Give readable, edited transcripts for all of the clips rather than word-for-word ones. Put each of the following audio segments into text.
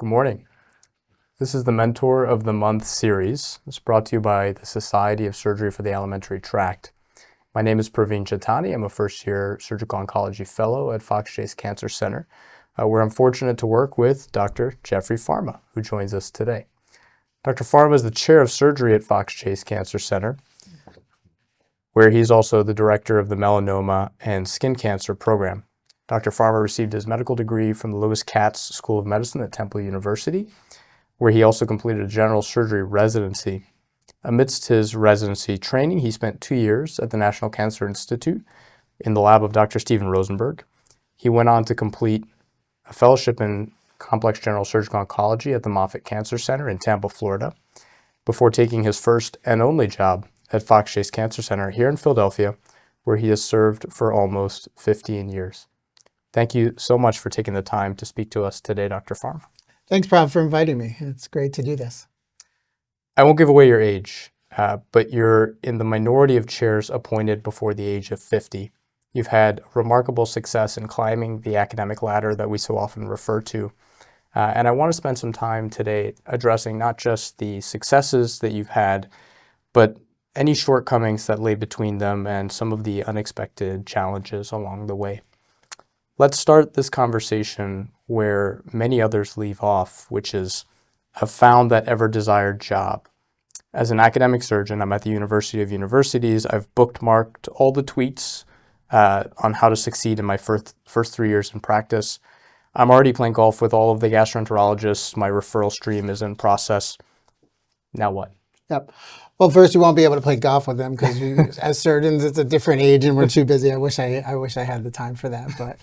Good morning. This is the Mentor of the Month series. It's brought to you by the Society of Surgery for the Alimentary Tract. My name is Praveen Chaitani. I'm a first-year surgical oncology fellow at Fox Chase Cancer Center, where I'm fortunate to work with Dr. Jeffrey Farma, who joins us today. Dr. Farma is the chair of surgery at Fox Chase Cancer Center, where he's also the director of the melanoma and skin cancer program. Dr. Farma received his medical degree from the Lewis Katz School of Medicine at Temple University, where he also completed a general surgery residency. Amidst his residency training, he spent 2 years at the National Cancer Institute in the lab of Dr. Steven Rosenberg. He went on to complete a fellowship in complex general surgical oncology at the Moffitt Cancer Center in Tampa, Florida, before taking his first and only job at Fox Chase Cancer Center here in Philadelphia, where he has served for almost 15 years. Thank you so much for taking the time to speak to us today, Dr. Farma. Thanks, Prav, for inviting me. It's great to do this. I won't give away your age, but you're in the minority of chairs appointed before the age of 50. You've had remarkable success in climbing the academic ladder that we so often refer to. And I want to spend some time today addressing not just the successes that you've had, but any shortcomings that lay between them and some of the unexpected challenges along the way. Let's start this conversation where many others leave off, which is, have found that ever-desired job. As an academic surgeon, I'm at the University of Universities. I've bookmarked all the tweets on how to succeed in my first 3 years in practice. I'm already playing golf with all of the gastroenterologists. My referral stream is in process. Now what? Yep. Well, first, you won't be able to play golf with them because as surgeons, it's a different age and we're too busy. I wish I had the time for that, but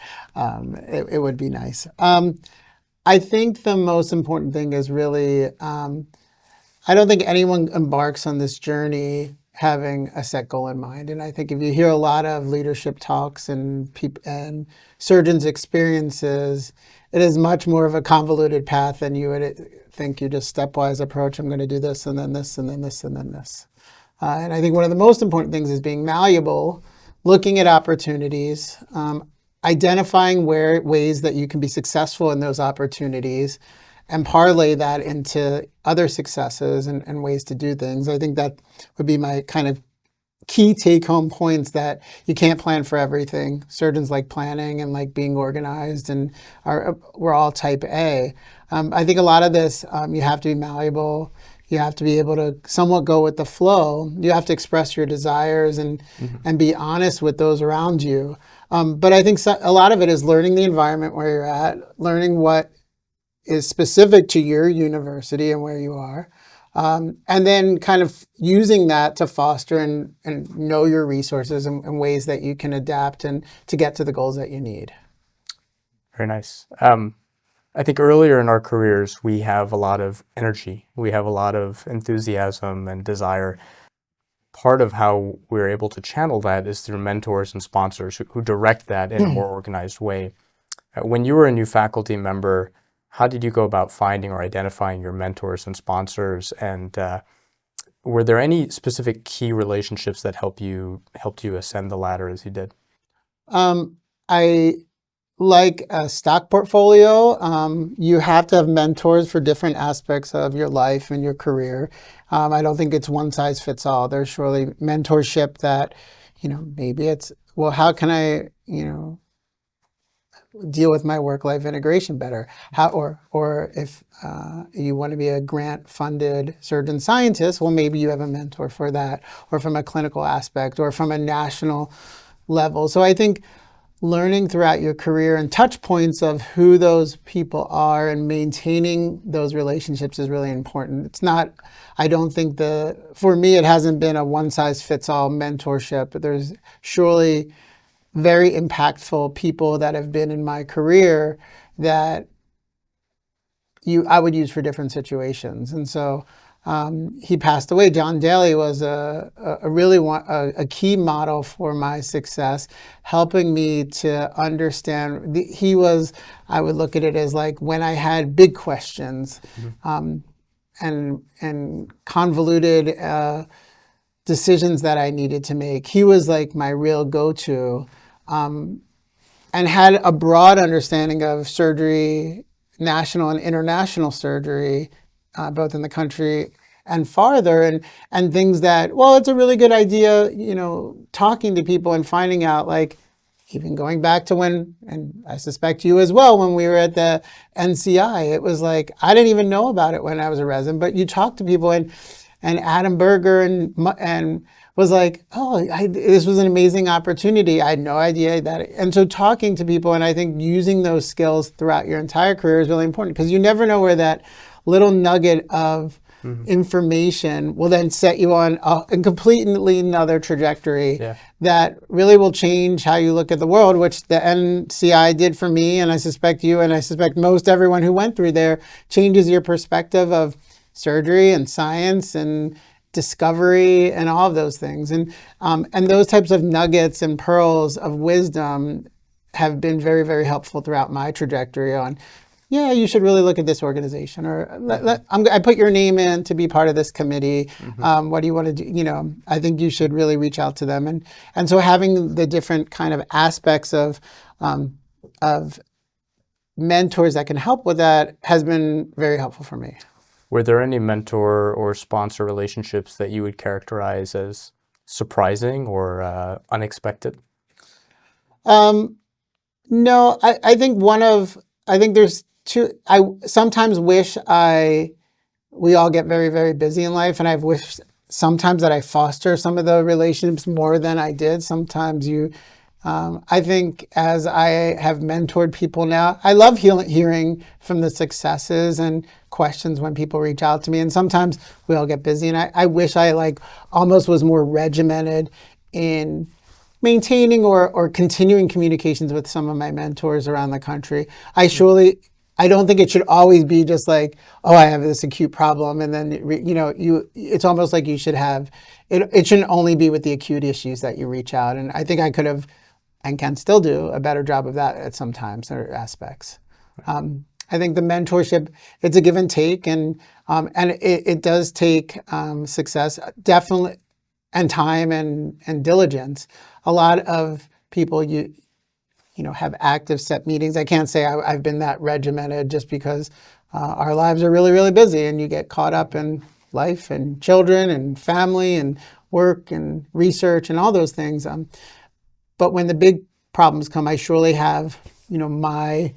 it would be nice. I think the most important thing is really, I don't think anyone embarks on this journey having a set goal in mind. And I think if you hear a lot of leadership talks and surgeons' experiences, it is much more of a convoluted path than you would think. You just stepwise approach. I'm going to do this and then this and then this and then this. And I think one of the most important things is being malleable, looking at opportunities, identifying ways that you can be successful in those opportunities, and parlay that into other successes and ways to do things. I think that would be my kind of key take-home points, that you can't plan for everything. Surgeons like planning and like being organized, and we're all type A. I think a lot of this, you have to be malleable. You have to be able to somewhat go with the flow. You have to express your desires and be honest with those around you. But I think a lot of it is learning the environment where you're at, learning what is specific to your university and where you are, and then kind of using that to foster and know your resources and ways that you can adapt and to get to the goals that you need. Very nice. I think earlier in our careers, we have a lot of energy. We have a lot of enthusiasm and desire. Part of how we're able to channel that is through mentors and sponsors who direct that in a more organized way. When you were a new faculty member, how did you go about finding or identifying your mentors and sponsors? And were there any specific key relationships that helped you ascend the ladder as you did? I like a stock portfolio. You have to have mentors for different aspects of your life and your career. I don't think it's one size fits all. There's surely mentorship that, maybe it's, well, how can I, deal with my work-life integration better? Or if you want to be a grant-funded surgeon scientist, well, maybe you have a mentor for that, or from a clinical aspect, or from a national level. So I think learning throughout your career and touch points of who those people are and maintaining those relationships is really important. It's not, I don't think for me, it hasn't been a one-size-fits-all mentorship, but there's surely very impactful people that have been in my career that I would use for different situations. And so he passed away. John Daly was a key model for my success, helping me to understand. I would look at it as like when I had big questions and convoluted decisions that I needed to make. He was like my real go-to, and had a broad understanding of surgery, national and international surgery, both in the country and farther, and things that, well, it's a really good idea, talking to people and finding out, like, even going back to when, and I suspect you as well, when we were at the NCI, it was like, I didn't even know about it when I was a resident, but you talk to people, and Adam Berger and was like, oh, this was an amazing opportunity. I had no idea that. And so talking to people, and I think using those skills throughout your entire career is really important, because you never know where that little nugget of information will then set you on a completely another trajectory that really will change how you look at the world, which the NCI did for me, and I suspect you, and I suspect most everyone who went through there, changes your perspective of surgery and science and discovery and all of those things. And those types of nuggets and pearls of wisdom have been very, very helpful throughout my trajectory on, yeah, you should really look at this organization, or I put your name in to be part of this committee. What do you want to do? I think you should really reach out to them. And so having the different kind of aspects of mentors that can help with that has been very helpful for me. Were there any mentor or sponsor relationships that you would characterize as surprising or unexpected? No, I think there's two. I sometimes wish we all get very, very busy in life, and I've wished sometimes that I foster some of the relationships more than I did. Sometimes I think as I have mentored people now, I love hearing from the successes and questions when people reach out to me. And sometimes we all get busy, and I wish I almost was more regimented in maintaining or continuing communications with some of my mentors around the country. I don't think it should always be just like, oh, I have this acute problem, and then it's almost like you should have it shouldn't only be with the acute issues that you reach out. And I think I could have and can still do a better job of that at some times or aspects. I think the mentorship, it's a give and take, and it does take success, definitely, and time and diligence. A lot of people have active set meetings. I can't say I've been that regimented, just because our lives are really, really busy, and you get caught up in life and children and family and work and research and all those things. But when the big problems come, I surely have, my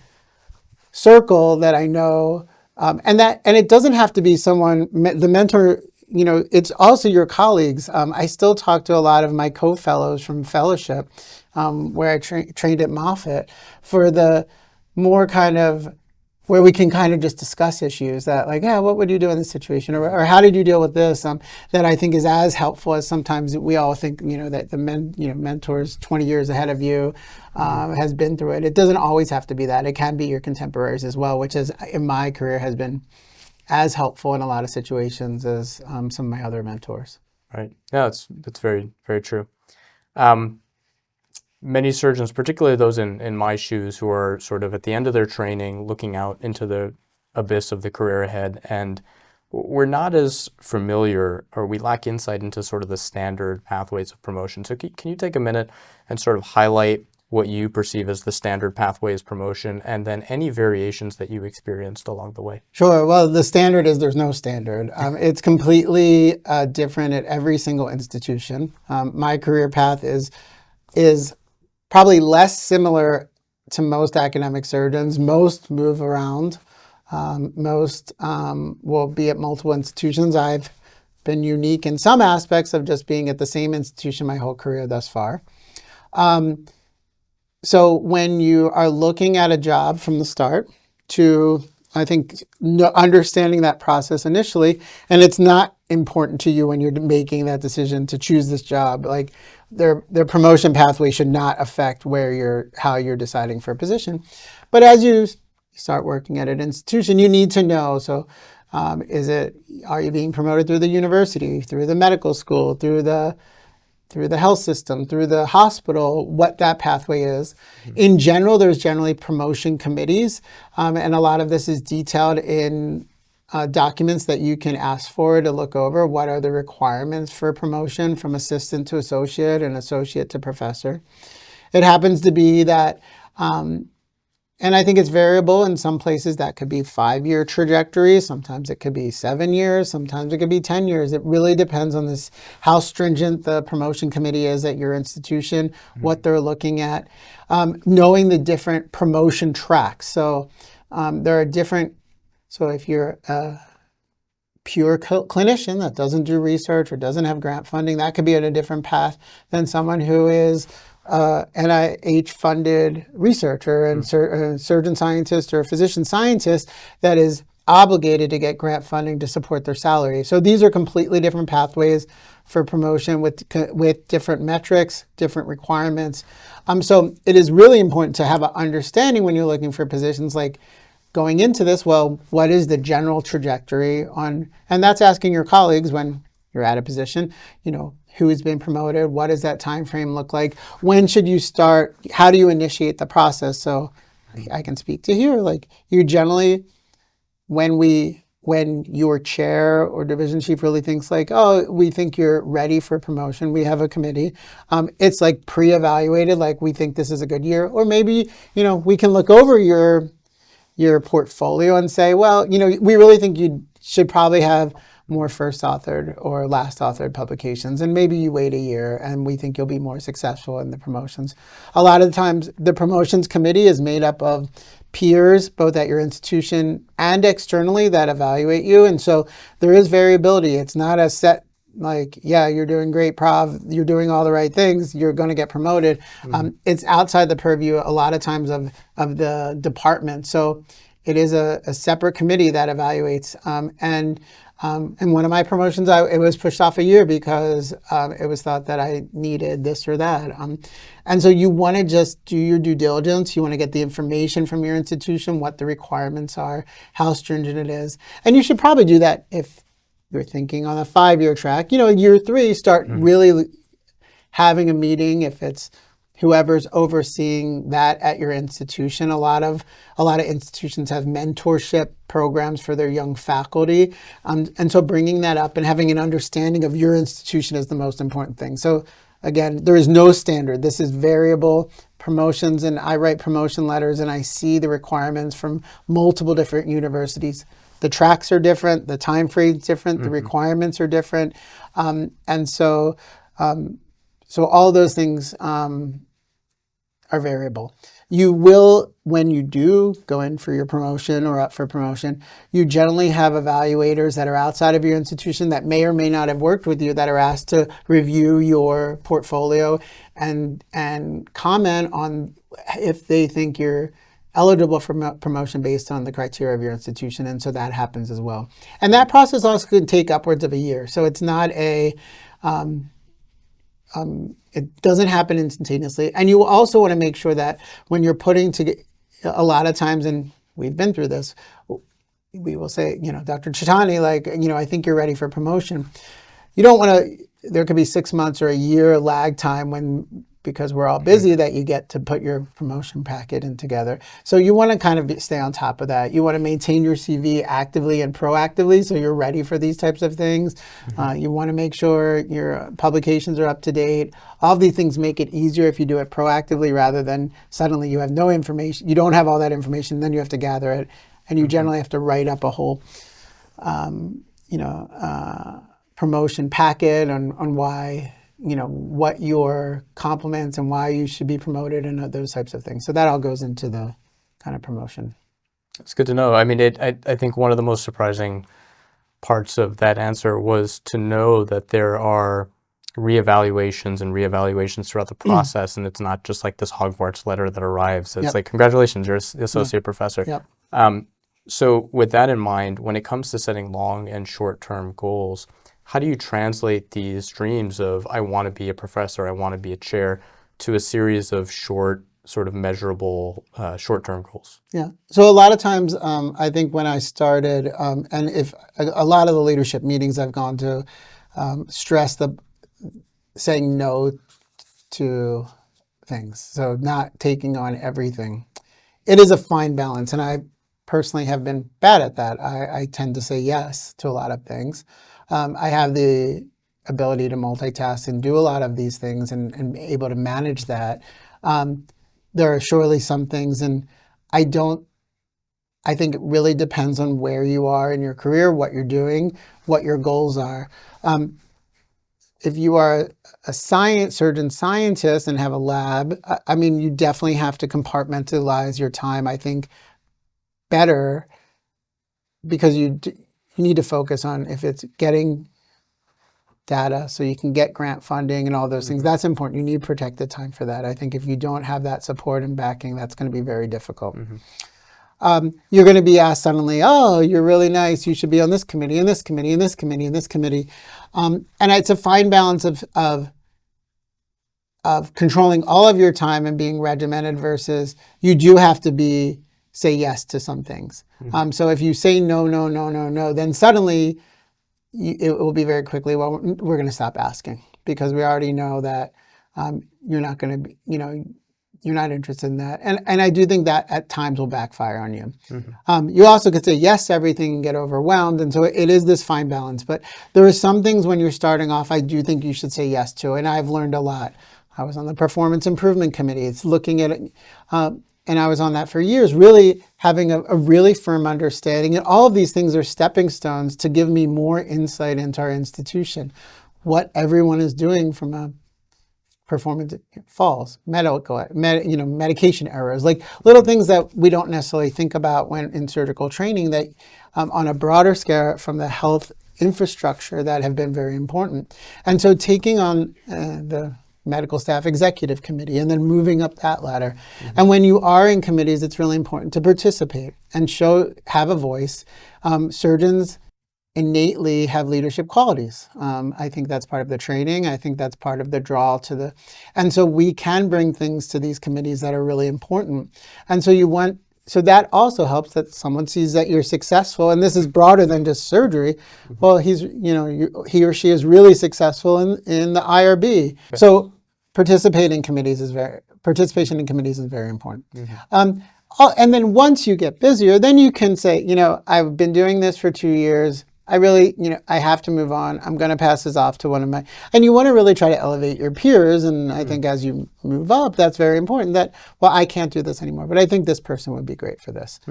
circle that I know, and it doesn't have to be someone, the mentor, it's also your colleagues. I still talk to a lot of my co-fellows from fellowship, where I trained at Moffitt, for the more kind of, where we can kind of just discuss issues that, like, yeah, what would you do in this situation? Or how did you deal with this? That I think is as helpful as sometimes we all think, that the mentors 20 years ahead of you has been through it. It doesn't always have to be that. It can be your contemporaries as well, which is, in my career, has been as helpful in a lot of situations as some of my other mentors. Right. Yeah, that's very, very true. Many surgeons, particularly those in my shoes, who are sort of at the end of their training, looking out into the abyss of the career ahead, and we're not as familiar, or we lack insight into sort of the standard pathways of promotion. So can you take a minute and sort of highlight what you perceive as the standard pathways promotion, and then any variations that you experienced along the way? Sure. Well, the standard is there's no standard. It's completely different at every single institution. My career path is probably less similar to most academic surgeons. Most move around. Most will be at multiple institutions. I've been unique in some aspects of just being at the same institution my whole career thus far. So when you are looking at a job from the start to, I think, understanding that process initially, and it's not important to you when you're making that decision to choose this job, like their promotion pathway should not affect how you're deciding for a position. But as you start working at an institution, you need to know, so are you being promoted through the university, through the medical school, through the health system, through the hospital, what that pathway is. In general, there's generally promotion committees, and a lot of this is detailed in documents that you can ask for to look over. What are the requirements for promotion from assistant to associate and associate to professor? It happens to be that And I think it's variable. In some places that could be 5-year trajectories. Sometimes it could be 7 years. Sometimes it could be 10 years. It really depends on this, how stringent the promotion committee is at your institution, what they're looking at, knowing the different promotion tracks. So there are different, so if you're a pure clinician that doesn't do research or doesn't have grant funding, that could be at a different path than someone who is NIH-funded researcher and surgeon scientist or a physician scientist that is obligated to get grant funding to support their salary. So these are completely different pathways for promotion with different metrics, different requirements. So it is really important to have an understanding when you're looking for positions, like going into this, well, what is the general trajectory on, and that's asking your colleagues when you're at a position, who has been promoted, what does that time frame look like, when should you start, how do you initiate the process? So I can speak to here, like you generally, when your chair or division chief really thinks like, oh, we think you're ready for promotion, we have a committee. It's like pre-evaluated, like we think this is a good year, or maybe, we can look over your portfolio and say, well, we really think you should probably have more first authored or last authored publications, and maybe you wait a year and we think you'll be more successful in the promotions. A lot of the times the promotions committee is made up of peers, both at your institution and externally, that evaluate you. And so there is variability. It's not a set, like, yeah, you're doing great, Prov, you're doing all the right things, you're going to get promoted. It's outside the purview a lot of times of the department. So it is a separate committee that evaluates. And one of my promotions, it was pushed off a year because it was thought that I needed this or that. And so you want to just do your due diligence. You want to get the information from your institution, what the requirements are, how stringent it is. And you should probably do that if you're thinking on a 5-year track. Year 3, start really having a meeting if it's whoever's overseeing that at your institution. A lot of institutions have mentorship programs for their young faculty. And so bringing that up and having an understanding of your institution is the most important thing. So again, there is no standard. This is variable promotions, and I write promotion letters and I see the requirements from multiple different universities. The tracks are different, the time frame's different, the requirements are different. And so all those things are variable. You will, when you do go in for your promotion or up for promotion, you generally have evaluators that are outside of your institution that may or may not have worked with you, that are asked to review your portfolio and comment on if they think you're eligible for promotion based on the criteria of your institution. And so that happens as well. And that process also can take upwards of a year. So it's not it doesn't happen instantaneously. And you also want to make sure that when you're putting together, a lot of times, and we've been through this, we will say, Dr. Chitani, like, I think you're ready for promotion. You don't want to, there could be 6 months or a year lag time because we're all busy, that you get to put your promotion packet in together. So you want to kind of stay on top of that. You want to maintain your CV actively and proactively so you're ready for these types of things. You want to make sure your publications are up to date. All of these things make it easier if you do it proactively rather than suddenly you have no information. You don't have all that information, then you have to gather it. And you generally have to write up a whole promotion packet on why, what your compliments and why you should be promoted and those types of things. So that all goes into the kind of promotion. It's good to know. I mean, I think one of the most surprising parts of that answer was to know that there are reevaluations and reevaluations throughout the process, and it's not just like this Hogwarts letter that arrives. It's like, congratulations, you're an associate professor. Yep. So with that in mind, when it comes to setting long and short-term goals, how do you translate these dreams of, I want to be a professor, I want to be a chair, to a series of short, sort of measurable short-term goals? Yeah. So a lot of times, I think when I started, and if a lot of the leadership meetings I've gone to, stress the saying no to things. So not taking on everything. It is a fine balance, and I personally have been bad at that. I tend to say yes to a lot of things. I have the ability to multitask and do a lot of these things and able to manage that. There are surely some things, and I think it really depends on where you are in your career, what you're doing, what your goals are. If you are a surgeon scientist and have a lab, I mean, you definitely have to compartmentalize your time, I think, better, because you need to focus on if it's getting data so you can get grant funding and all those things. That's important. You need protected time for that. I think if you don't have that support and backing, that's going to be very difficult. You're going to be asked suddenly, oh, you're really nice. You should be on this committee and this committee and this committee and this committee. And it's a fine balance of controlling all of your time and being regimented versus you do have to say yes to some things. So if you say no, no, no, no, no, then suddenly it will be very quickly, well, we're going to stop asking because we already know that you're not going to be, you're not interested in that. And I do think that at times will backfire on you. You also could say yes to everything and get overwhelmed. And so it is this fine balance. But there are some things when you're starting off, I do think you should say yes to. And I've learned a lot. I was on the performance improvement committee. It's looking at it. And I was on that for years, really having a really firm understanding. And all of these things are stepping stones to give me more insight into our institution, what everyone is doing from a performance falls, medication errors, like little things that we don't necessarily think about when in surgical training that on a broader scale from the health infrastructure that have been very important. And so taking on the medical staff executive committee and then moving up that ladder. And when you are in committees, it's really important to participate and have a voice. Surgeons innately have leadership qualities. I think that's part of the training. I think that's part of the draw and so we can bring things to these committees that are really important. And so that also helps that someone sees that you're successful, and this is broader than just surgery. Well, he or she is really successful in the IRB. Okay. So participation in committees is very important. And then once you get busier, then you can say, I've been doing this for 2 years. I really, I have to move on. I'm going to pass this off to and you want to really try to elevate your peers. And I think as you move up, that's very important that, well, I can't do this anymore, but I think this person would be great for this.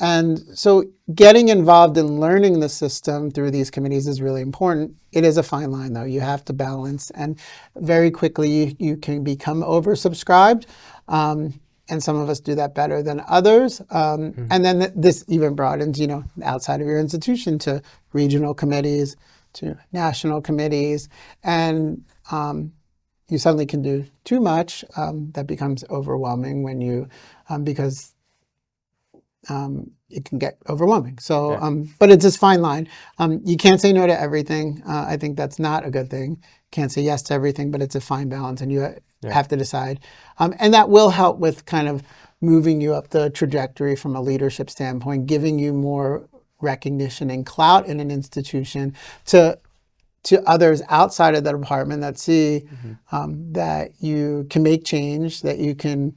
And so getting involved in learning the system through these committees is really important. It is a fine line, though. You have to balance. And very quickly, you can become oversubscribed. And some of us do that better than others. And then this even broadens, outside of your institution to regional committees, to national committees. And you suddenly can do too much. That becomes overwhelming when because it can get overwhelming. So, but it's this fine line. You can't say no to everything. I think that's not a good thing. Can't say yes to everything, but it's a fine balance, and you have to decide. And that will help with kind of moving you up the trajectory from a leadership standpoint, giving you more recognition and clout in an institution to others outside of the department that see that you can make change, that you can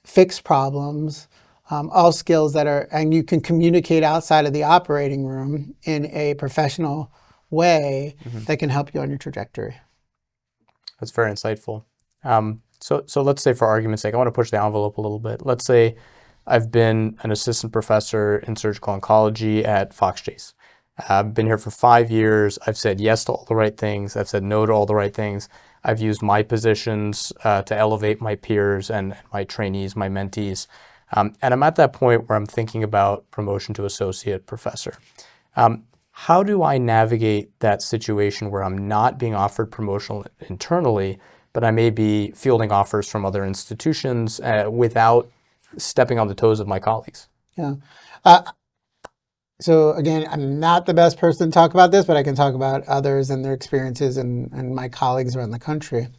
fix problems, all skills and you can communicate outside of the operating room in a professional way that can help you on your trajectory. That's very insightful. So let's say, for argument's sake, I want to push the envelope a little bit. Let's say I've been an assistant professor in surgical oncology at Fox Chase. I've been here for 5 years. I've said yes to all the right things. I've said no to all the right things. I've used my positions to elevate my peers and my trainees, my mentees. And I'm at that point where I'm thinking about promotion to associate professor. How do I navigate that situation where I'm not being offered promotion internally, but I may be fielding offers from other institutions without stepping on the toes of my colleagues? Yeah. So again, I'm not the best person to talk about this, but I can talk about others and their experiences and my colleagues around the country.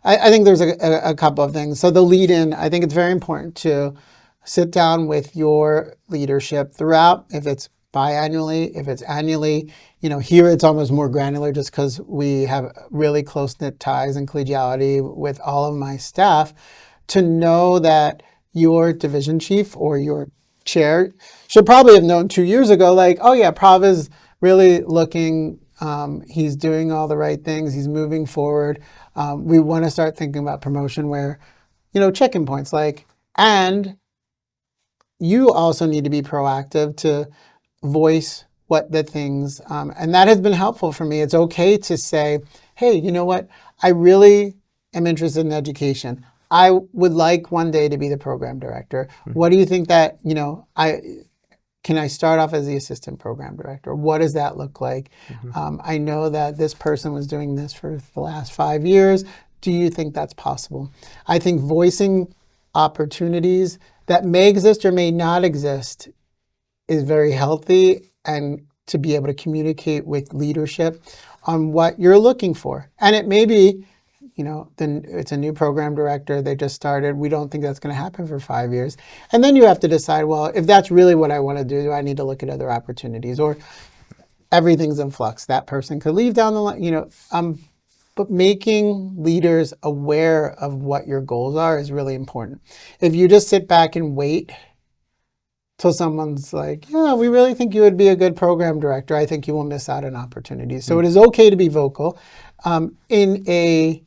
I think there's a couple of things. So the lead-in, I think it's very important to sit down with your leadership throughout, if it's biannually, if it's annually. Here it's almost more granular just because we have really close-knit ties and collegiality with all of my staff, to know that your division chief or your chair should probably have known 2 years ago, like, oh yeah, Prav is really looking, he's doing all the right things, he's moving forward. We want to start thinking about promotion where, check-in points like, and you also need to be proactive to voice what the things, and that has been helpful for me. It's okay to say, hey, you know what? I really am interested in education. I would like one day to be the program director. What do you think that, can I start off as the assistant program director? What does that look like? I know that this person was doing this for the last 5 years. Do you think that's possible? I think voicing opportunities that may exist or may not exist is very healthy, and to be able to communicate with leadership on what you're looking for. And it may be, then it's a new program director, they just started. We don't think that's going to happen for 5 years. And then you have to decide, well, if that's really what I want to do I need to look at other opportunities? Or everything's in flux. That person could leave down the line, but making leaders aware of what your goals are is really important. If you just sit back and wait till someone's like, yeah, we really think you would be a good program director, I think you will miss out on opportunities. So it is okay to be vocal in a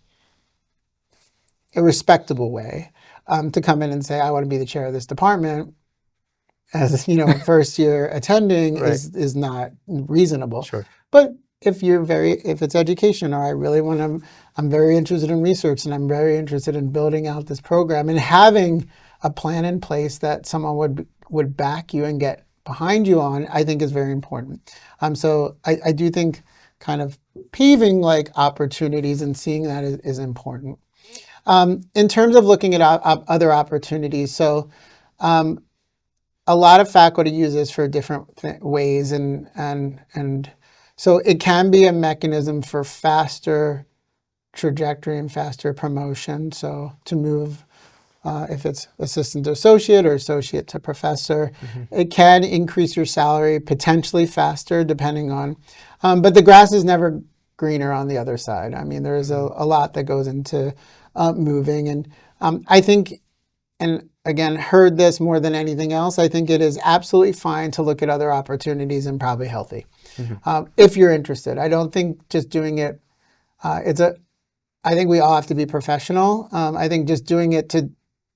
respectable way, to come in and say, I want to be the chair of this department as first year attending Right. is not reasonable. Sure. But if it's education, or I'm very interested in research and I'm very interested in building out this program, and having a plan in place that someone would back you and get behind you on, I think is very important. So I do think kind of paving like opportunities and seeing that is important. In terms of looking at other opportunities, so a lot of faculty use this for different ways, and so it can be a mechanism for faster trajectory and faster promotion. So to move, if it's assistant to associate or associate to professor, it can increase your salary potentially faster depending on, but the grass is never greener on the other side. I mean, there's a lot that goes into moving. And I think, and again, heard this more than anything else, I think it is absolutely fine to look at other opportunities and probably healthy if you're interested. I don't think just doing it, I think we all have to be professional. I think just doing it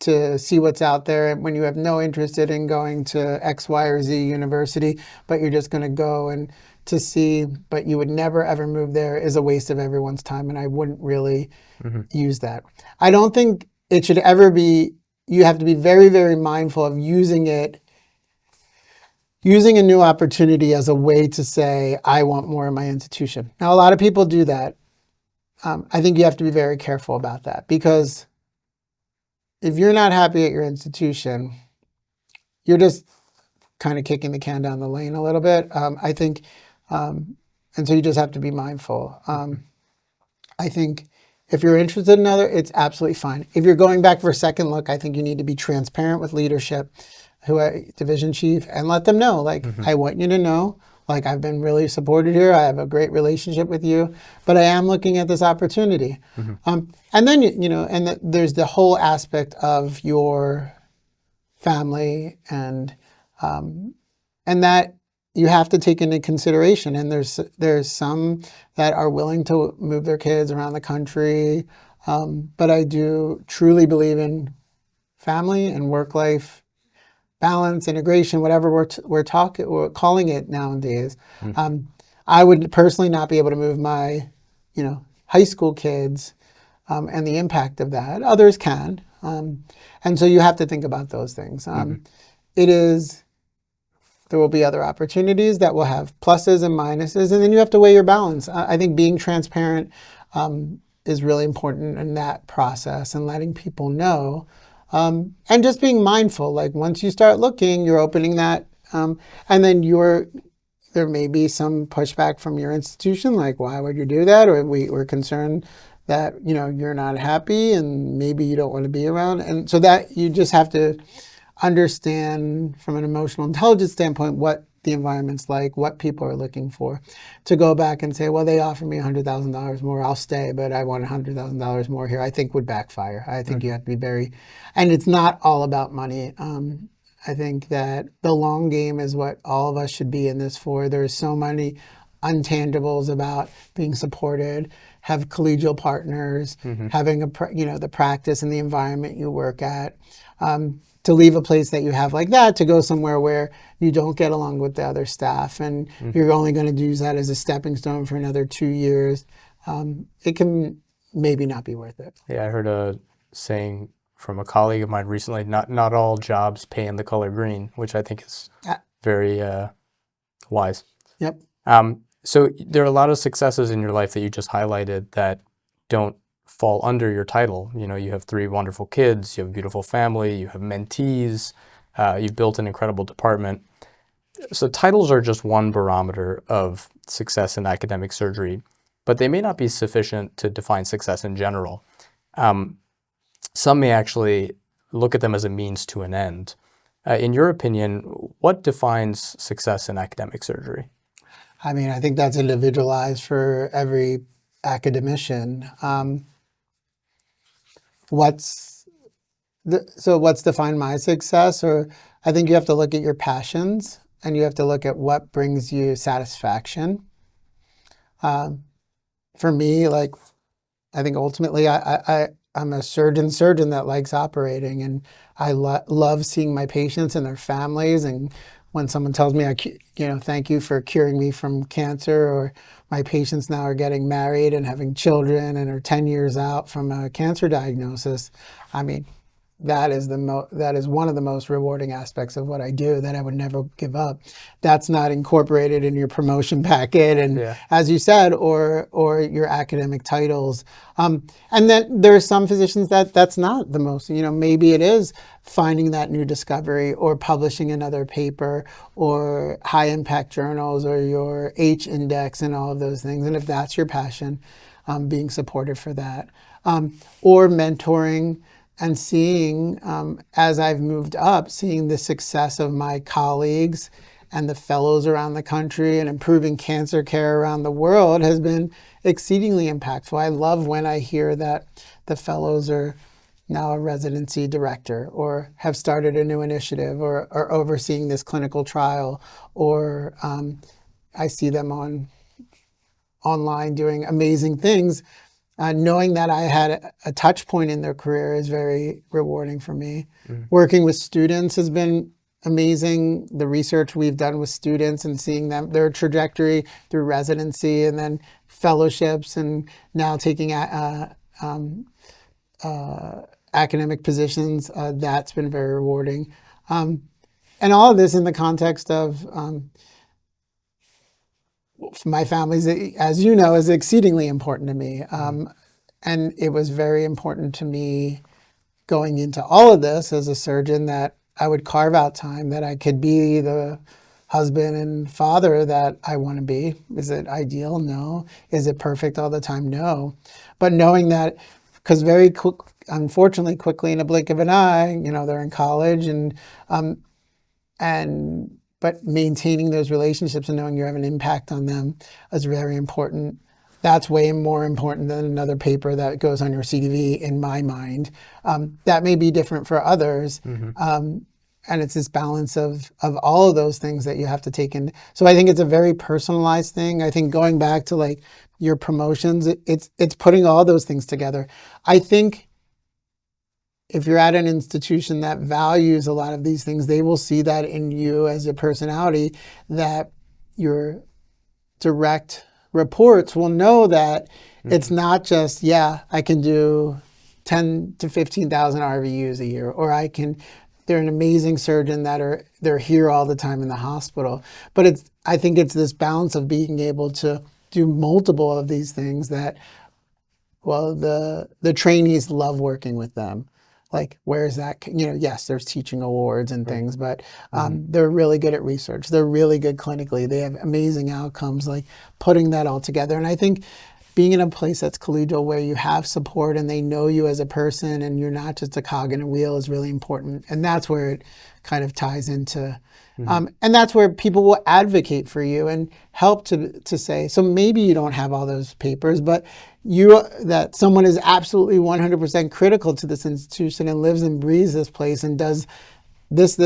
to see what's out there when you have no interest in going to X, Y, or Z university, but you're just going to go and to see, but you would never ever move there, is a waste of everyone's time. And I wouldn't really use that. I don't think it should ever be, you have to be very, very mindful of using a new opportunity as a way to say, I want more in my institution. Now, a lot of people do that. I think you have to be very careful about that, because if you're not happy at your institution, you're just kind of kicking the can down the lane a little bit. I think, and so you just have to be mindful. I think if you're interested in other, it's absolutely fine. If you're going back for a second look, I think you need to be transparent with leadership, division chief, and let them know, like, I want you to know, like, I've been really supported here. I have a great relationship with you, but I am looking at this opportunity. And then, there's the whole aspect of your family and that you have to take into consideration. And there's some that are willing to move their kids around the country. But I do truly believe in family and work-life balance, integration, whatever we're calling it nowadays. I would personally not be able to move my, high school kids and the impact of that. Others can. And so you have to think about those things. There will be other opportunities that will have pluses and minuses, and then you have to weigh your balance. I think being transparent is really important in that process, and letting people know, and just being mindful. Like, once you start looking, you're opening that, and then there may be some pushback from your institution, like, why would you do that? Or we're concerned that you're not happy and maybe you don't want to be around, and so that you just have to understand from an emotional intelligence standpoint what the environment's like, what people are looking for. To go back and say, well, they offered me $100,000 more, I'll stay, but I want $100,000 more here, I think would backfire. I think you have to be and it's not all about money. I think that the long game is what all of us should be in this for. There's so many untangibles about being supported, have collegial partners, having the practice and the environment you work at. to leave a place that you have like that to go somewhere where you don't get along with the other staff and you're only going to use that as a stepping stone for another 2 years, it can maybe not be worth it. Yeah, I heard a saying from a colleague of mine recently, not all jobs pay in the color green, which I think is very wise. Yep. So there are a lot of successes in your life that you just highlighted that don't fall under your title. You know, you have 3 wonderful kids, you have a beautiful family, you have mentees, you've built an incredible department. So titles are just one barometer of success in academic surgery, but they may not be sufficient to define success in general. Some may actually look at them as a means to an end. In your opinion, what defines success in academic surgery? I mean, I think that's individualized for every academician. What's defined my success? Or I think you have to look at your passions and you have to look at what brings you satisfaction. For me, like, I think ultimately I'm a surgeon that likes operating, and I love seeing my patients and their families. And when someone tells me, thank you for curing me from cancer, or my patients now are getting married and having children and are 10 years out from a cancer diagnosis, I mean, that is one of the most rewarding aspects of what I do that I would never give up. That's not incorporated in your promotion packet, and as you said, or your academic titles. And then there are some physicians that's not the most. Maybe it is finding that new discovery, or publishing another paper, or high impact journals, or your H index, and all of those things. And if that's your passion, being supported for that, or mentoring. And seeing, as I've moved up, seeing the success of my colleagues and the fellows around the country and improving cancer care around the world has been exceedingly impactful. I love when I hear that the fellows are now a residency director, or have started a new initiative, or are overseeing this clinical trial, or I see them online doing amazing things. Knowing that I had a touch point in their career is very rewarding for me. Working with students has been amazing. The research we've done with students and seeing their trajectory through residency and then fellowships, and now taking academic positions, that's been very rewarding. And all of this in the context of my family's, as you know, is exceedingly important to me. And it was very important to me going into all of this as a surgeon that I would carve out time, that I could be the husband and father that I want to be. Is it ideal? No. Is it perfect all the time? No. But knowing that, because unfortunately, quickly in a blink of an eye, they're in college, but maintaining those relationships and knowing you have an impact on them is very important. That's way more important than another paper that goes on your CV, in my mind. That may be different for others. And it's this balance of all of those things that you have to take in. So I think it's a very personalized thing. I think going back to like your promotions, it's putting all those things together. I think if you're at an institution that values a lot of these things, they will see that in you as a personality, that your direct reports will know that it's not just, I can do 10 to 15,000 RVUs a year, or they're an amazing surgeon they're here all the time in the hospital. But I think it's this balance of being able to do multiple of these things that, well, the trainees love working with them. Like, where's that? Yes, there's teaching awards and things, but they're really good at research. They're really good clinically. They have amazing outcomes, like putting that all together. And I think being in a place that's collegial, where you have support and they know you as a person and you're not just a cog in a wheel, is really important. And that's where it kind of ties into, and that's where people will advocate for you and help to say, so maybe you don't have all those papers, but that someone is absolutely 100% critical to this institution and lives and breathes this place and does this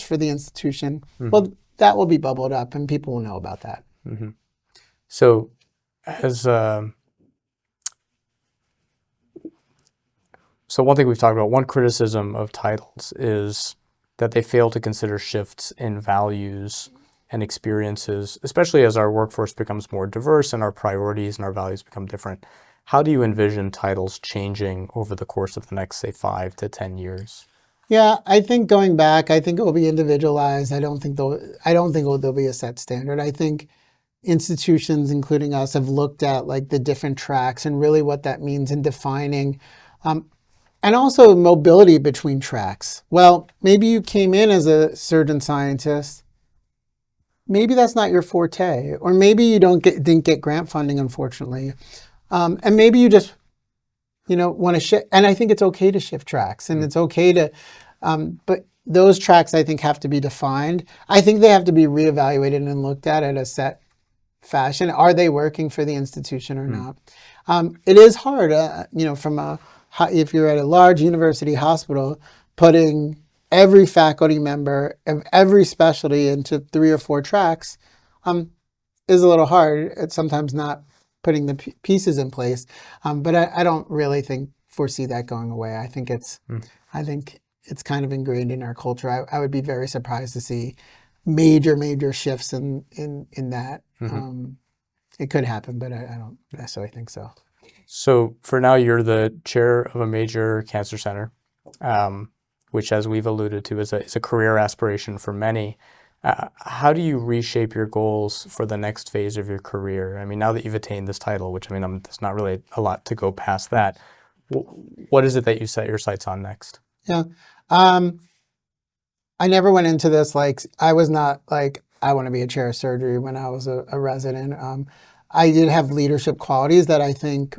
for the institution. Well, that will be bubbled up and people will know about that. So as So one thing we've talked about, one criticism of titles is that they fail to consider shifts in values and experiences, especially as our workforce becomes more diverse and our priorities and our values become different. How do you envision titles changing over the course of the next, say, 5 to 10 years? Yeah, I think going back, I think it will be individualized. I don't think there'll be a set standard. I think institutions, including us, have looked at like the different tracks and really what that means in defining, and also mobility between tracks. Well, maybe you came in as a surgeon scientist. Maybe that's not your forte, or maybe you didn't get grant funding, unfortunately, and maybe you just want to shift. And I think it's okay to shift tracks, and it's okay to, but those tracks I think have to be defined. I think they have to be reevaluated and looked at a set fashion. Are they working for the institution or not? It is hard, if you're at a large university hospital, putting every faculty member of every specialty into 3 or 4 tracks is a little hard. It's sometimes not putting the pieces in place, but I don't really foresee that going away. I think it's kind of ingrained in our culture. I would be very surprised to see major shifts in that. It could happen, but I don't necessarily think so. So for now, you're the chair of a major cancer center, which, as we've alluded to, is a career aspiration for many. How do you reshape your goals for the next phase of your career? I mean, now that you've attained this title, which there's not really a lot to go past that, what is it that you set your sights on next? Yeah. I never went into this I was not I want to be a chair of surgery when I was a resident. I did have leadership qualities that I think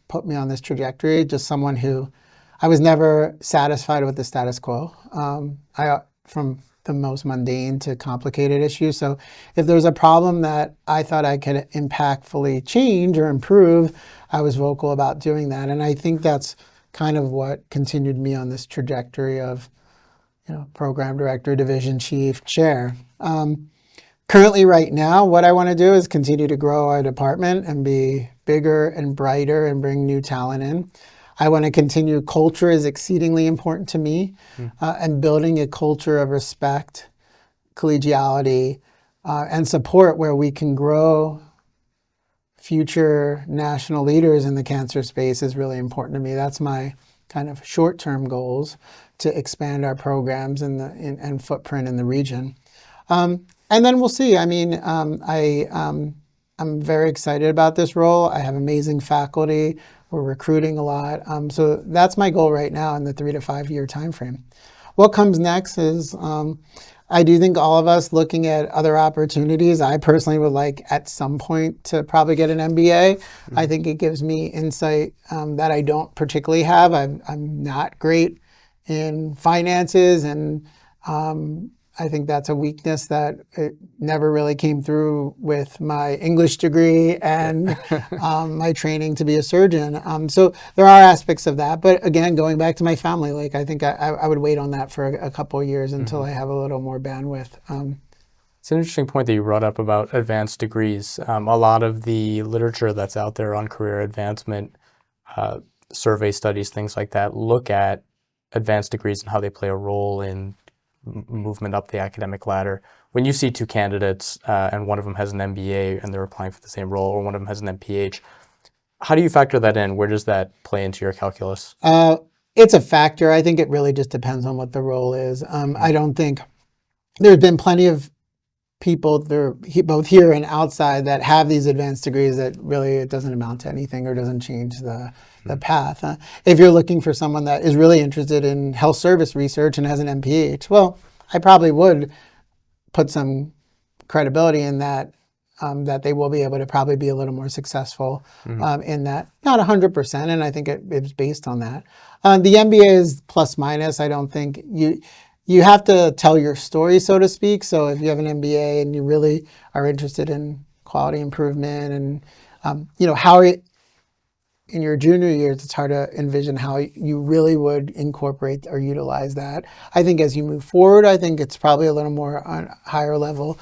put me on this trajectory. Just someone who I was never satisfied with the status quo. From the most mundane to complicated issues. So if there's a problem that I thought I could impactfully change or improve, I was vocal about doing that. And I think that's kind of what continued me on this trajectory of program director, division chief, chair. Currently, right now, what I want to do is continue to grow our department and be bigger and brighter and bring new talent in. I want to continue. Culture is exceedingly important to me, and building a culture of respect, collegiality, and support where we can grow future national leaders in the cancer space is really important to me. That's my kind of short-term goals, to expand our programs and footprint in the region. And then we'll see. I mean, I'm very excited about this role. I have amazing faculty. We're recruiting a lot. So that's my goal right now in the 3 to 5 year time frame. What comes next is I do think all of us looking at other opportunities. I personally would like at some point to probably get an MBA. I think it gives me insight that I don't particularly have. I'm not great in finances, and I think that's a weakness that it never really came through with my English degree and my training to be a surgeon. So there are aspects of that. But again, going back to my family, I think I would wait on that for a couple of years until I have a little more bandwidth. It's an interesting point that you brought up about advanced degrees. A lot of the literature that's out there on career advancement, survey studies, things like that, look at advanced degrees and how they play a role in movement up the academic ladder. When you see 2 candidates and one of them has an MBA and they're applying for the same role, or one of them has an MPH, how do you factor that in? Where does that play into your calculus? It's a factor. I think it really just depends on what the role is. I don't think there's been plenty of people, both here and outside, that have these advanced degrees that really it doesn't amount to anything or doesn't change the path. If you're looking for someone that is really interested in health service research and has an MPH, well, I probably would put some credibility in that, that they will be able to probably be a little more successful in that. Not 100%, and I think it's based on that. The MBA is plus minus. I don't think you have to tell your story, so to speak. So if you have an MBA and you really are interested in quality improvement and, in your junior years, it's hard to envision how you really would incorporate or utilize that. I think as you move forward, I think it's probably a little more on a higher level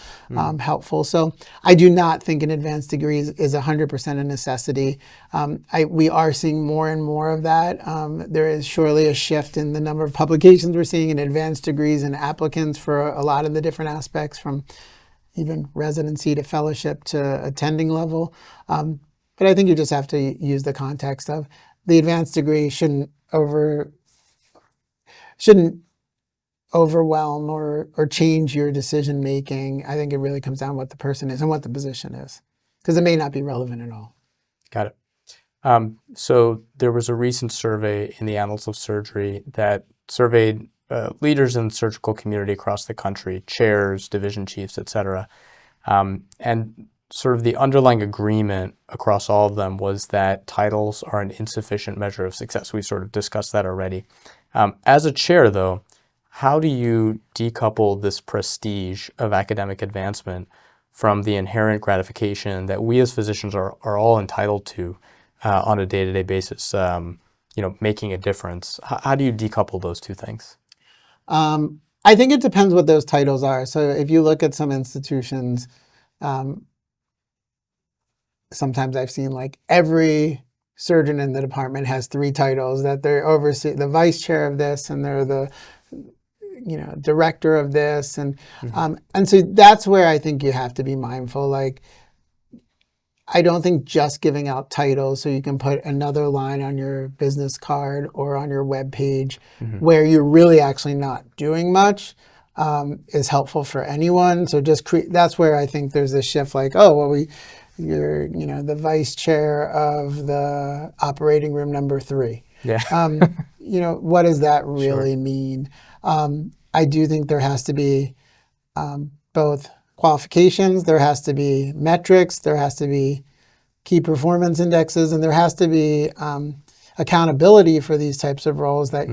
helpful. So I do not think an advanced degree is 100% a necessity. We are seeing more and more of that. There is surely a shift in the number of publications we're seeing in advanced degrees and applicants for a lot of the different aspects, from even residency to fellowship to attending level. But I think you just have to use the context of the advanced degree shouldn't overwhelm or change your decision making. I think it really comes down to what the person is and what the position is, because it may not be relevant at all. Got it. So there was a recent survey in the Annals of Surgery that surveyed leaders in the surgical community across the country, chairs, division chiefs, et cetera. And sort of the underlying agreement across all of them was that titles are an insufficient measure of success. We sort of discussed that already. As a chair, though, how do you decouple this prestige of academic advancement from the inherent gratification that we as physicians are all entitled to on a day-to-day basis, making a difference? How do you decouple those two things? I think it depends what those titles are. So if you look at some institutions, sometimes I've seen like every surgeon in the department has 3 titles, that they're oversee the vice chair of this, and they're the director of this, and so that's where I think you have to be mindful. Like, I don't think just giving out titles so you can put another line on your business card or on your web page where you're really actually not doing much is helpful for anyone. So that's where I think there's this shift, like, oh, well, you're the vice chair of the operating room number 3. Yeah. What does that really mean? I do think there has to be both qualifications, there has to be metrics, there has to be key performance indexes, and there has to be accountability for these types of roles that,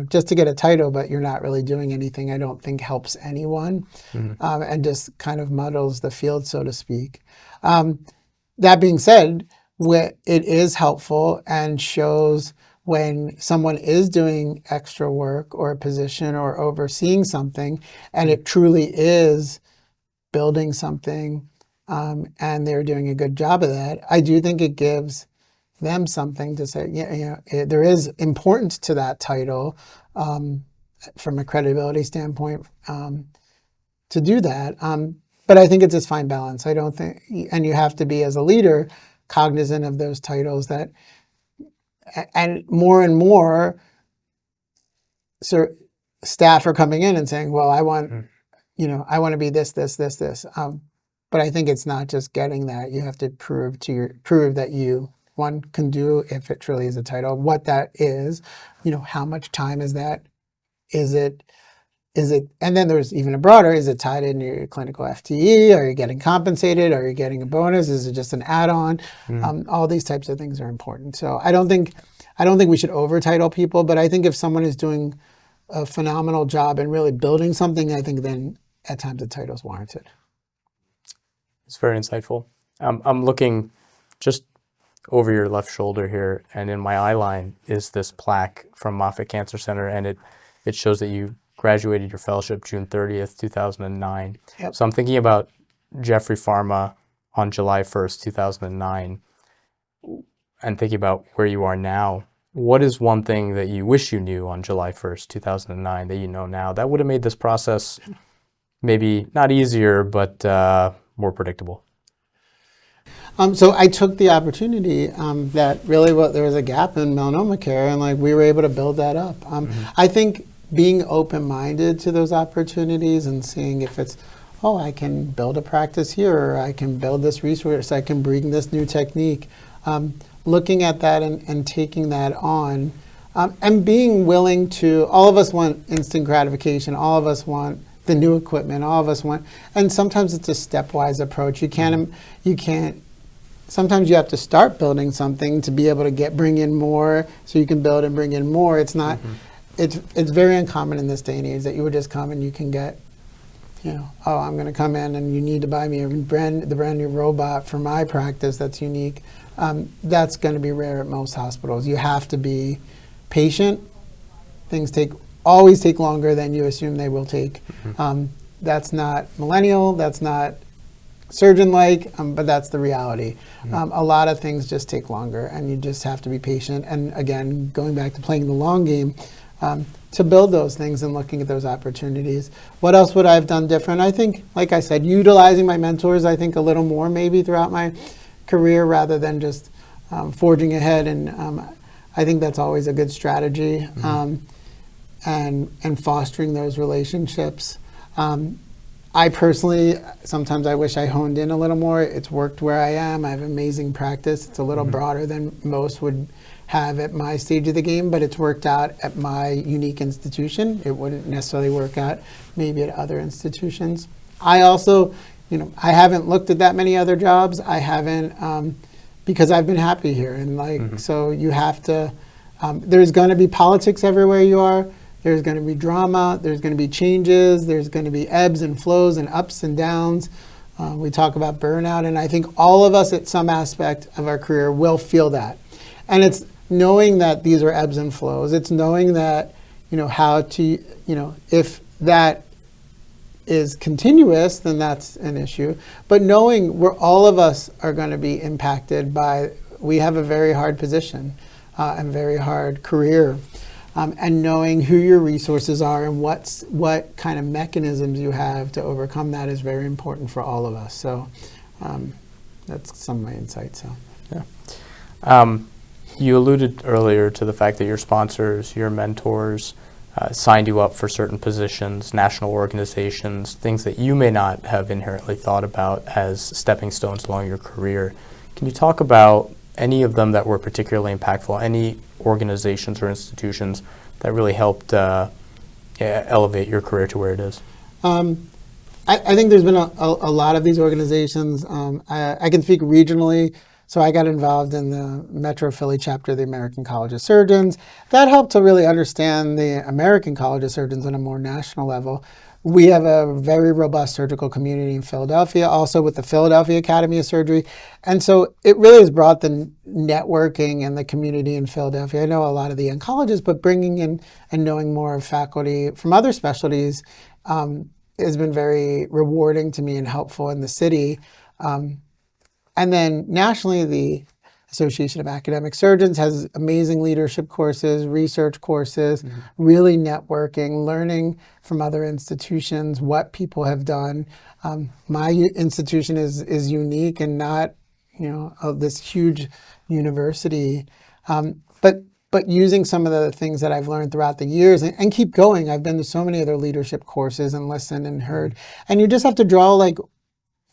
just to get a title, but you're not really doing anything, I don't think helps anyone and just kind of muddles the field, so to speak. That being said, it is helpful and shows when someone is doing extra work or a position or overseeing something, and it truly is building something, and they're doing a good job of that. I do think it gives them something to say, there is importance to that title from a credibility standpoint to do that. But I think it's this fine balance. I don't think, and you have to be, as a leader, cognizant of those titles and more, so staff are coming in and saying, well, I want to be this. But I think it's not just getting that. You have to prove that you, one, can do, if it truly is a title, what that is, how much time is that? Is it, and then there's even a broader, is it tied into your clinical FTE? Are you getting compensated? Are you getting a bonus? Is it just an add-on? All these types of things are important. So I don't think we should over-title people, but I think if someone is doing a phenomenal job and really building something, I think then at times the title's warranted. It's very insightful. I'm looking just over your left shoulder here, and in my eye line is this plaque from Moffitt Cancer Center, and it shows that you graduated your fellowship June 30th, 2009. Yep. So I'm thinking about Jeffrey Farma on July 1st, 2009, and thinking about where you are now. What is one thing that you wish you knew on July 1st, 2009 that you know now that would have made this process maybe not easier, but more predictable? So I took the opportunity that really there was a gap in melanoma care, and we were able to build that up. I think being open-minded to those opportunities and seeing if it's, I can build a practice here, or I can build this resource, I can bring this new technique. Looking at that and taking that on, and being willing to, all of us want instant gratification, all of us want the new equipment, all of us want, and sometimes it's a stepwise approach. You can't, sometimes you have to start building something to be able to bring in more, so you can build and bring in more. It's not, it's very uncommon in this day and age that you would just come and you can get, oh, I'm going to come in and you need to buy me the brand new robot for my practice that's unique. That's going to be rare at most hospitals. You have to be patient. Things always take longer than you assume they will take. That's not millennial. That's not surgeon-like, but that's the reality. A lot of things just take longer, and you just have to be patient. And again, going back to playing the long game, to build those things and looking at those opportunities. What else would I have done different? I think, like I said, utilizing my mentors, I think a little more maybe throughout my career rather than just forging ahead. And I think that's always a good strategy, and fostering those relationships. I personally, sometimes I wish I honed in a little more. It's worked where I am. I have amazing practice. It's a little broader than most would have at my stage of the game, but it's worked out at my unique institution. It wouldn't necessarily work out maybe at other institutions. I also, I haven't looked at that many other jobs. I haven't, because I've been happy here. And so you have to, there's going to be politics everywhere you are. There's going to be drama, there's going to be changes, there's going to be ebbs and flows and ups and downs. We talk about burnout, and I think all of us at some aspect of our career will feel that. And it's knowing that these are ebbs and flows. It's knowing that, how to, if that is continuous, then that's an issue. But knowing all of us are going to be impacted by, we have a very hard position and very hard career. And knowing who your resources are and what kind of mechanisms you have to overcome that is very important for all of us. So that's some of my insights. So, yeah. You alluded earlier to the fact that your sponsors, your mentors, signed you up for certain positions, national organizations, things that you may not have inherently thought about as stepping stones along your career. Can you talk about any of them that were particularly impactful, any organizations or institutions that really helped elevate your career to where it is? I think there's been a lot of these organizations. I can speak regionally. So I got involved in the Metro Philly chapter of the American College of Surgeons. That helped to really understand the American College of Surgeons on a more national level. We have a very robust surgical community in Philadelphia, also with the Philadelphia Academy of Surgery. And so it really has brought the networking and the community in Philadelphia. I know a lot of the oncologists, but bringing in and knowing more of faculty from other specialties has been very rewarding to me and helpful in the city. And then nationally, the Association of Academic Surgeons has amazing leadership courses, research courses, really networking, learning from other institutions, what people have done. My institution is unique and not, of this huge university. But using some of the things that I've learned throughout the years and keep going. I've been to so many other leadership courses and listened and heard. And you just have to draw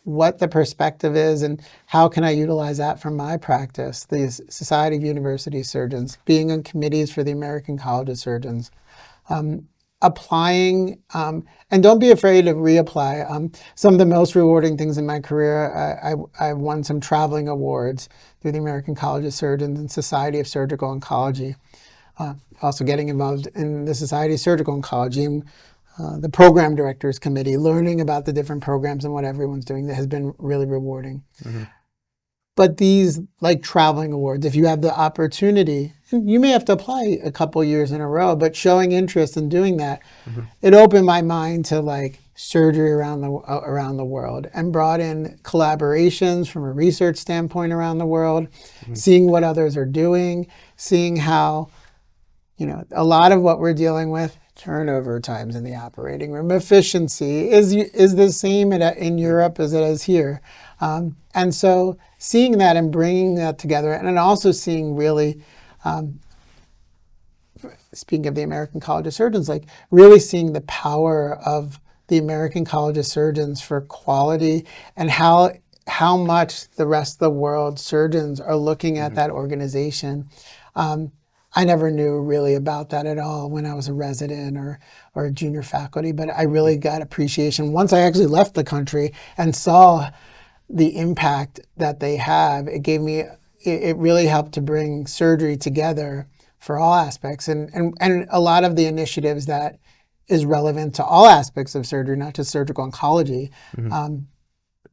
what the perspective is and how can I utilize that for my practice. The Society of University Surgeons, being on committees for the American College of Surgeons, applying, and don't be afraid to reapply. Some of the most rewarding things in my career, I won some traveling awards through the American College of Surgeons and Society of Surgical Oncology. Also getting involved in the Society of Surgical Oncology and the program directors committee, learning about the different programs and what everyone's doing, that has been really rewarding. But these traveling awards, if you have the opportunity, you may have to apply a couple years in a row, but showing interest in doing that, it opened my mind to surgery around the world and brought in collaborations from a research standpoint around the world, seeing what others are doing, seeing how, a lot of what we're dealing with, turnover times in the operating room, efficiency is the same in Europe as it is here. And so seeing that and bringing that together, and then also seeing really, speaking of the American College of Surgeons, really seeing the power of the American College of Surgeons for quality and how much the rest of the world surgeons are looking at that organization. I never knew really about that at all when I was a resident or a junior faculty, but I really got appreciation once I actually left the country and saw the impact that they have. It really helped to bring surgery together for all aspects. And a lot of the initiatives that is relevant to all aspects of surgery, not just surgical oncology, Mhm.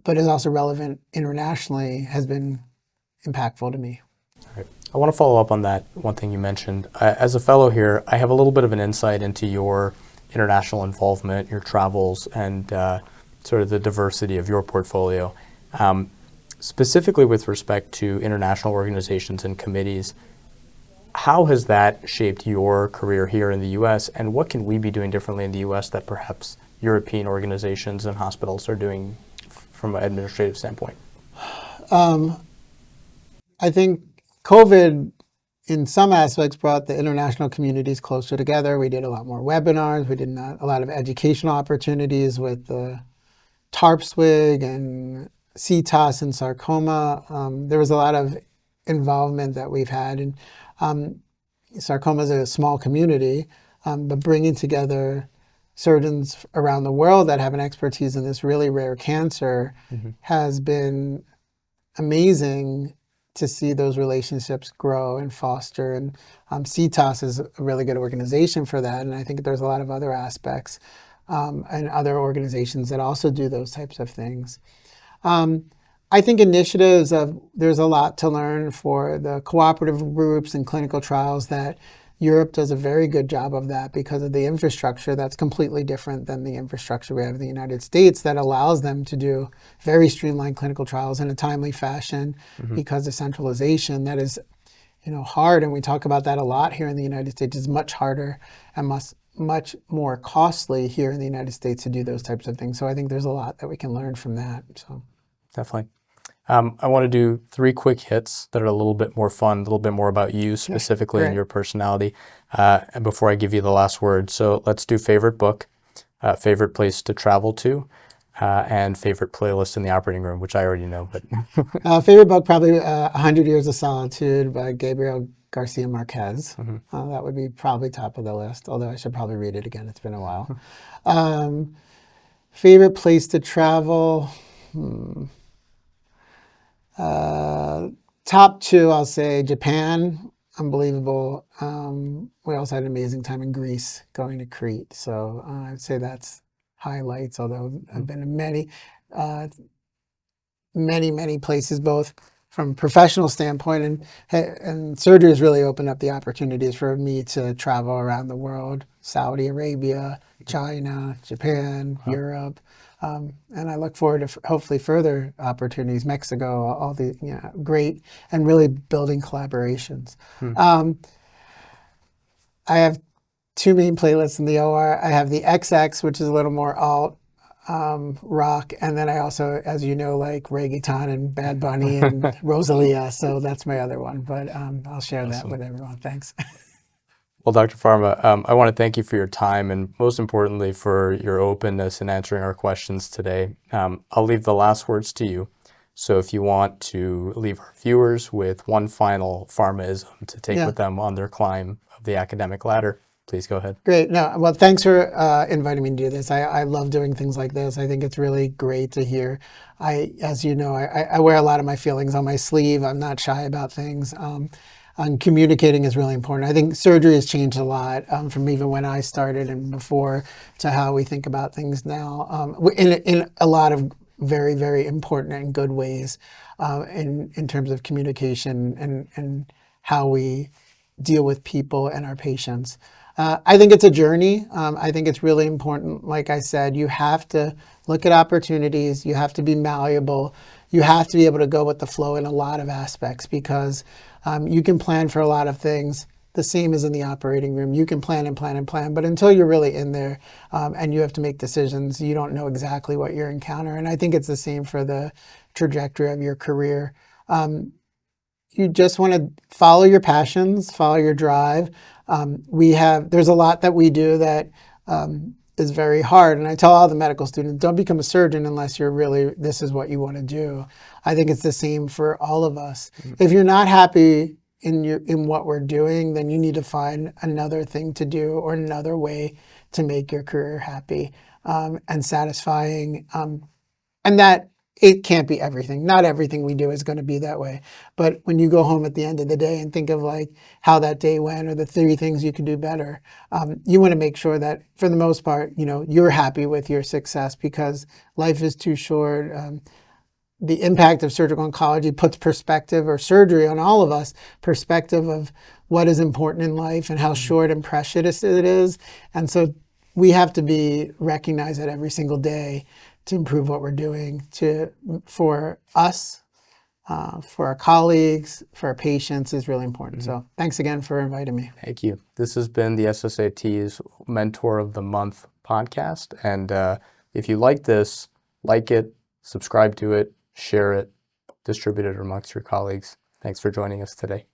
but is also relevant internationally, has been impactful to me. Right. I want to follow up on that one thing you mentioned. As a fellow here, I have a little bit of an insight into your international involvement, your travels, and sort of the diversity of your portfolio. Um, Specifically with respect to international organizations and committees, how has that shaped your career here in the U.S., and what can we be doing differently in the U.S. that perhaps European organizations and hospitals are doing from an administrative standpoint? I think COVID, in some aspects, brought the international communities closer together. We did a lot more webinars. We did a lot of educational opportunities with the TARP swig and CTOS and sarcoma. There was a lot of involvement that we've had. And sarcoma is a small community, but bringing together surgeons around the world that have an expertise in this really rare cancer has been amazing to see those relationships grow and foster. And CTOS is a really good organization for that. And I think there's a lot of other aspects and other organizations that also do those types of things. I think initiatives there's a lot to learn for the cooperative groups and clinical trials that Europe does a very good job of that because of the infrastructure that's completely different than the infrastructure we have in the United States that allows them to do very streamlined clinical trials in a timely fashion because of centralization that is, hard. And we talk about that a lot here in the United States. It's much harder and much more costly here in the United States to do those types of things. So I think there's a lot that we can learn from that. So Definitely. I want to do 3 quick hits that are a little bit more fun, a little bit more about you specifically and great. your personality, and before I give you the last word. So let's do favorite book, favorite place to travel to, and favorite playlist in the operating room, which I already know. But Favorite book, probably 100 Years of Solitude by Gabriel Garcia Marquez. That would be probably top of the list, although I should probably read it again. It's been a while. Favorite place to travel? Top 2, I'll say Japan. Unbelievable. We also had an amazing time in Greece going to Crete. So I'd say that's highlights, although I've been to many places, both from a professional standpoint and surgery has really opened up the opportunities for me to travel around the world, Saudi Arabia, China, Japan, Europe. And I look forward to hopefully further opportunities, Mexico, all the great and really building collaborations. I have 2 main playlists in the OR. I have the XX, which is a little more alt rock, and then I also, as you know, like reggaeton and Bad Bunny and Rosalia. So that's my other one. But I'll share that with everyone. Thanks. Well, Dr. Farma, I want to thank you for your time and most importantly for your openness in answering our questions today. I'll leave the last words to you. So if you want to leave our viewers with one final pharmaism to take with them on their climb of the academic ladder, please go ahead. Great. No, well, thanks for inviting me to do this. I love doing things like this. I think it's really great to hear. As you know, I wear a lot of my feelings on my sleeve. I'm not shy about things. And communicating is really important. I think surgery has changed a lot from even when I started and before to how we think about things now in a lot of very, very important and good ways in terms of communication and how we deal with people and our patients. I think it's a journey. I think it's really important. Like I said, you have to look at opportunities. You have to be malleable. You have to be able to go with the flow in a lot of aspects because you can plan for a lot of things. The same as in the operating room. You can plan and plan and plan, but until you're really in there and you have to make decisions, you don't know exactly what you're encountering. And I think it's the same for the trajectory of your career. You just want to follow your passions, follow your drive. There's a lot that we do that is very hard. And I tell all the medical students, don't become a surgeon unless this is what you want to do. I think it's the same for all of us. If you're not happy in what we're doing, then you need to find another thing to do or another way to make your career happy and satisfying. And that it can't be everything. Not everything we do is going to be that way. But when you go home at the end of the day and think of like how that day went or the 3 things you could do better, you want to make sure that for the most part, you're happy with your success, because life is too short. The impact of surgical oncology puts perspective, or surgery on all of us, perspective of what is important in life and how short and precious it is. And so we have to be recognized that every single day to improve what we're doing for us, for our colleagues, for our patients is really important. So thanks again for inviting me. Thank you. This has been the SSAT's Mentor of the Month podcast. And if you like this, like it, subscribe to it, share it, distribute it amongst your colleagues. Thanks for joining us today.